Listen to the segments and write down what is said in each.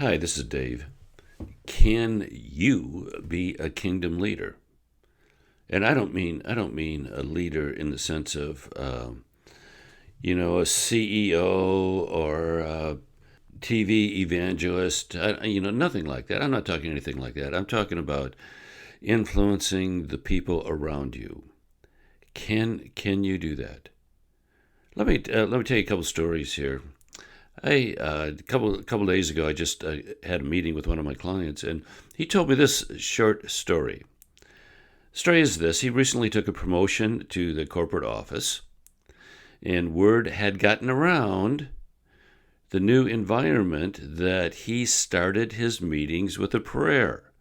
Hi, this is Dave. Can you be a kingdom leader? And I don't mean a leader in the sense of a CEO or a TV evangelist. Nothing like that. I'm not talking anything like that. I'm talking about influencing the people around you. Can you do that? Let me tell you a couple stories here. A couple days ago, I just had a meeting with one of my clients, and he told me this short story. The story is this: he recently took a promotion to the corporate office, and word had gotten around the new environment that he started his meetings with a prayer.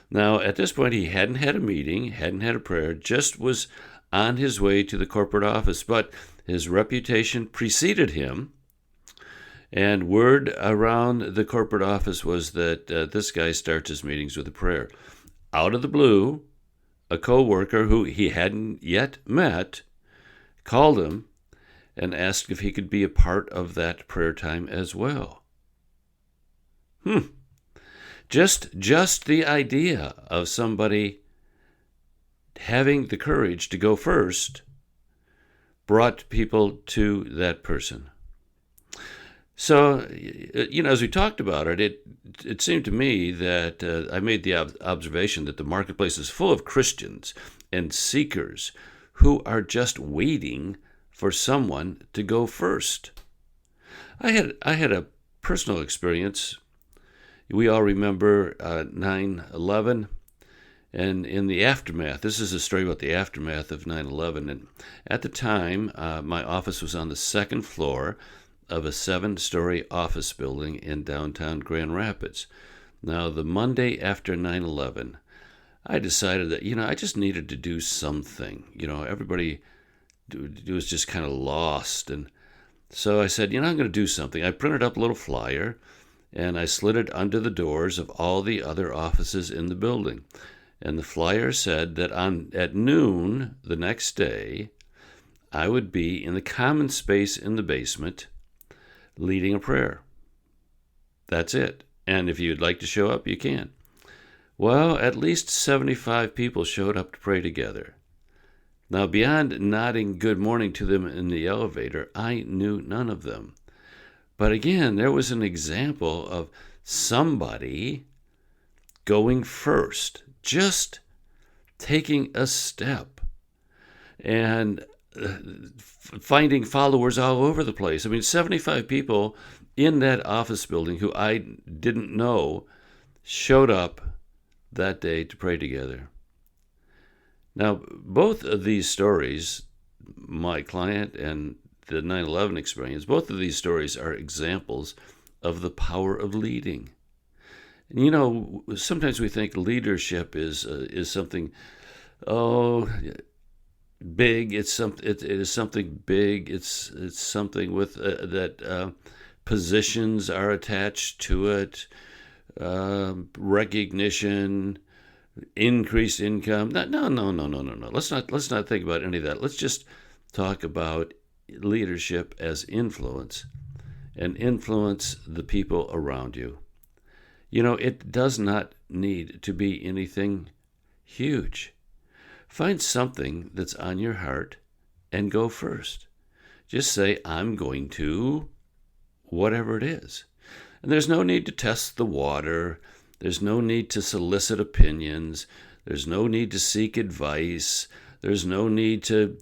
Now, at this point, he hadn't had a meeting, hadn't had a prayer, just was on his way to the corporate office, but his reputation preceded him. And word around the corporate office was that this guy starts his meetings with a prayer. Out of the blue, a co-worker who he hadn't yet met called him and asked if he could be a part of that prayer time as well. Just the idea of somebody having the courage to go first brought people to that person. So, as we talked about it seemed to me that I made the observation that the marketplace is full of Christians and seekers who are just waiting for someone to go first. I had a personal experience. We all remember 9/11, and in the aftermath. This is a story about the aftermath of 9/11. And at the time, my office was on the second floor of a 7-story office building in downtown Grand Rapids. Now, the Monday after 9/11, I decided that, I just needed to do something. Everybody was just kind of lost. And so I said, I'm going to do something. I printed up a little flyer, and I slid it under the doors of all the other offices in the building. And the flyer said that at noon the next day, I would be in the common space in the basement leading a prayer. That's it. And if you'd like to show up, you can. Well, at least 75 people showed up to pray together. Now, beyond nodding good morning to them in the elevator, I knew none of them. But again, there was an example of somebody going first, just taking a step. And finding followers all over the place. 75 people in that office building who I didn't know showed up that day to pray together. Now, both of these stories, my client and the 9/11 experience, both of these stories are examples of the power of leading. And sometimes we think leadership is something, big. It is something big. It's something with that positions are attached to it, recognition, increased income. No. Let's not think about any of that. Let's just talk about leadership as influence, and influence the people around you. It does not need to be anything huge. Find something that's on your heart and go first. Just say, I'm going to, whatever it is. And there's no need to test the water. There's no need to solicit opinions. There's no need to seek advice. There's no need to,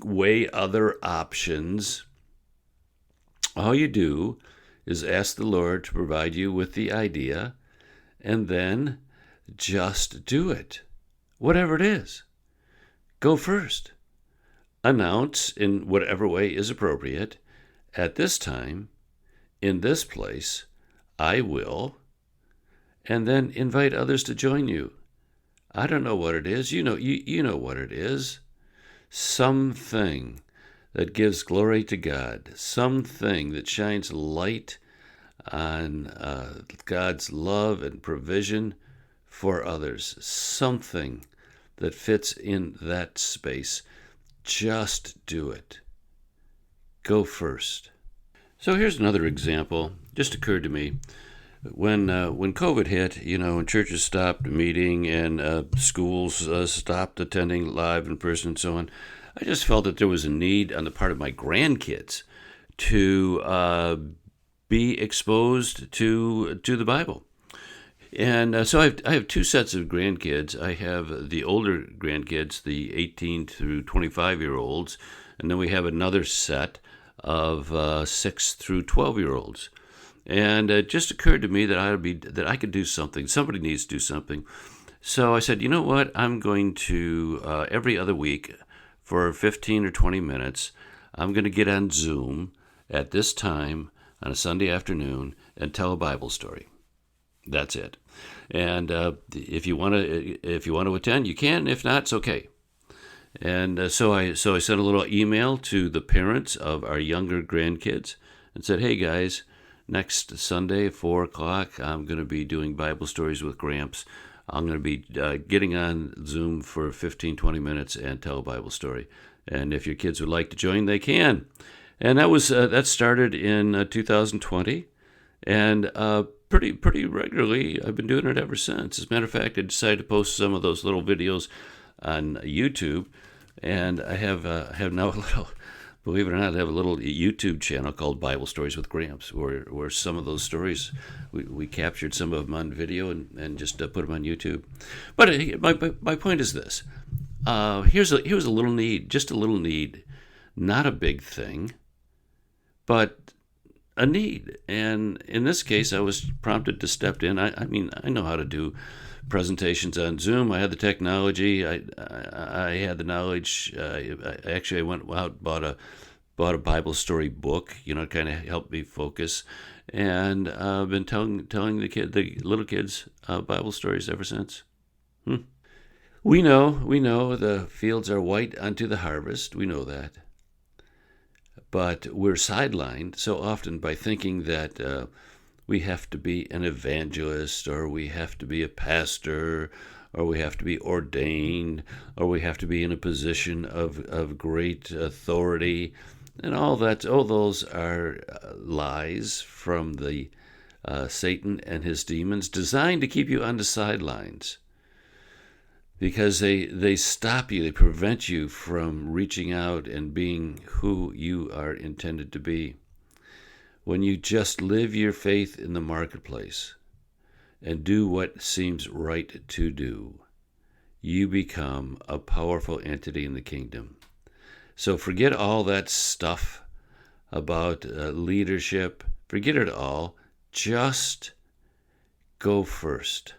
weigh other options. All you do is ask the Lord to provide you with the idea, and then just do it. Whatever it is, go first. Announce in whatever way is appropriate. At this time, in this place, I will, and then invite others to join you. I don't know what it is. You know what it is. Something that gives glory to God. Something that shines light on God's love and provision for others. Something that fits in that space. Just do it. Go first. So here's another example, just occurred to me. when COVID hit, and churches stopped meeting and schools stopped attending live in person and so on, I just felt that there was a need on the part of my grandkids to be exposed to the Bible. And so I have two sets of grandkids. I have the older grandkids, the 18 through 25-year-olds, and then we have another set of 6 through 12-year-olds. And it just occurred to me that I could do something. Somebody needs to do something. So I said, you know what? I'm going to every other week for 15 or 20 minutes, I'm going to get on Zoom at this time on a Sunday afternoon and tell a Bible story. That's it. And if you want to attend, you can. If not, it's okay. And so I sent a little email to the parents of our younger grandkids and said, hey guys, next Sunday at 4 o'clock, I'm going to be doing Bible stories with Gramps. I'm going to be getting on Zoom for 15, 20 minutes and tell a Bible story. And if your kids would like to join, they can. And that started in 2020, and pretty regularly, I've been doing it ever since. As a matter of fact, I decided to post some of those little videos on YouTube, and I have now a little, believe it or not, I have a little YouTube channel called Bible Stories with Gramps, where some of those stories, we captured some of them on video and just put them on YouTube. But my point is this. Here's a little need, just a little need, not a big thing, but a need. And in this case, I was prompted to step in. I mean, I know how to do presentations on Zoom. I had the technology. I had the knowledge. I went out, bought a Bible story book, to kind of help me focus. And I've been telling the little kids Bible stories ever since. We know the fields are white unto the harvest. We know that. But we're sidelined so often by thinking that we have to be an evangelist, or we have to be a pastor, or we have to be ordained, or we have to be in a position of great authority. And all those are lies from the Satan and his demons, designed to keep you on the sidelines. Because they stop you, they prevent you from reaching out and being who you are intended to be. When you just live your faith in the marketplace and do what seems right to do, you become a powerful entity in the kingdom. So forget all that stuff about leadership. Forget it all. Just go first.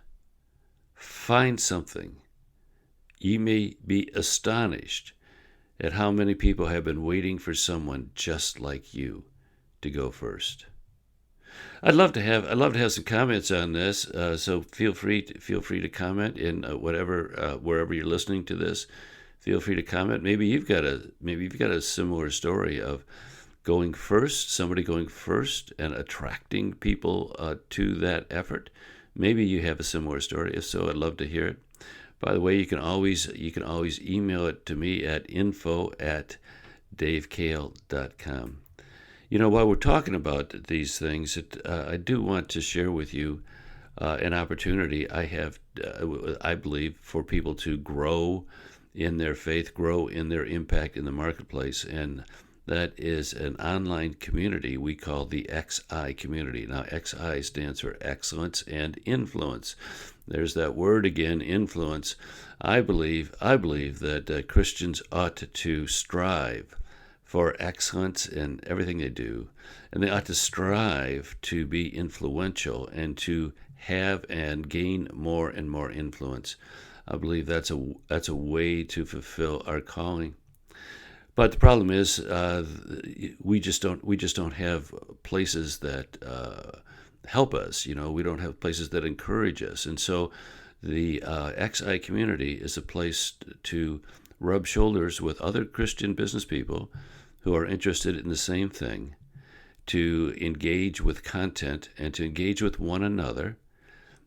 Find something. You may be astonished at how many people have been waiting for someone just like you to go first. I'd love to have some comments on this. So feel free to comment in wherever you're listening to this. Feel free to comment. Maybe you've got a similar story of going first, somebody going first and attracting people to that effort. Maybe you have a similar story. If so, I'd love to hear it. By the way, you can always email it to me at info@davekale.com. While we're talking about these things, I do want to share with you an opportunity I have, I believe, for people to grow in their faith, grow in their impact in the marketplace, and that is an online community we call the XI community. Now, XI stands for Excellence and Influence. There's that word again, influence. I believe that Christians ought to strive for excellence in everything they do, and they ought to strive to be influential and to have and gain more and more influence. I believe that's a way to fulfill our calling. But the problem is, we just don't have places that help us. We don't have places that encourage us, and so the XI community is a place to rub shoulders with other Christian business people who are interested in the same thing, to engage with content and to engage with one another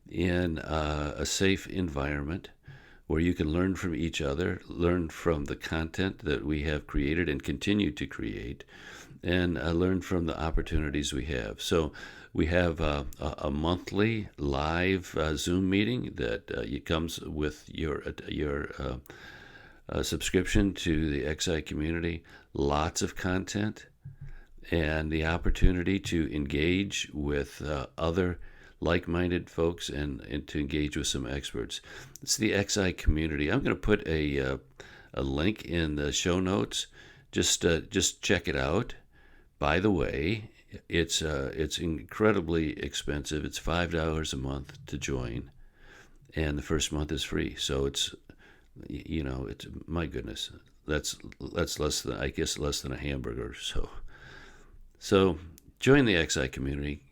in a safe environment where you can learn from each other, learn from the content that we have created and continue to create, and learn from the opportunities we have. So We have a monthly live Zoom meeting that comes with your subscription to the XI community. Lots of content and the opportunity to engage with other like-minded folks and to engage with some experts. It's the XI community. I'm going to put a link in the show notes. Just check it out. By the way, it's incredibly expensive. It's $5 a month to join, and the first month is free. So it's my goodness, that's less than, I guess, less than a hamburger. So join the XI community.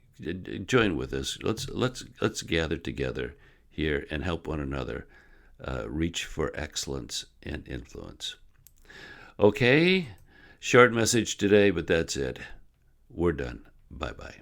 Join with us. Let's gather together here and help one another reach for excellence and influence. Okay, short message today, but that's it. We're done. Bye-bye.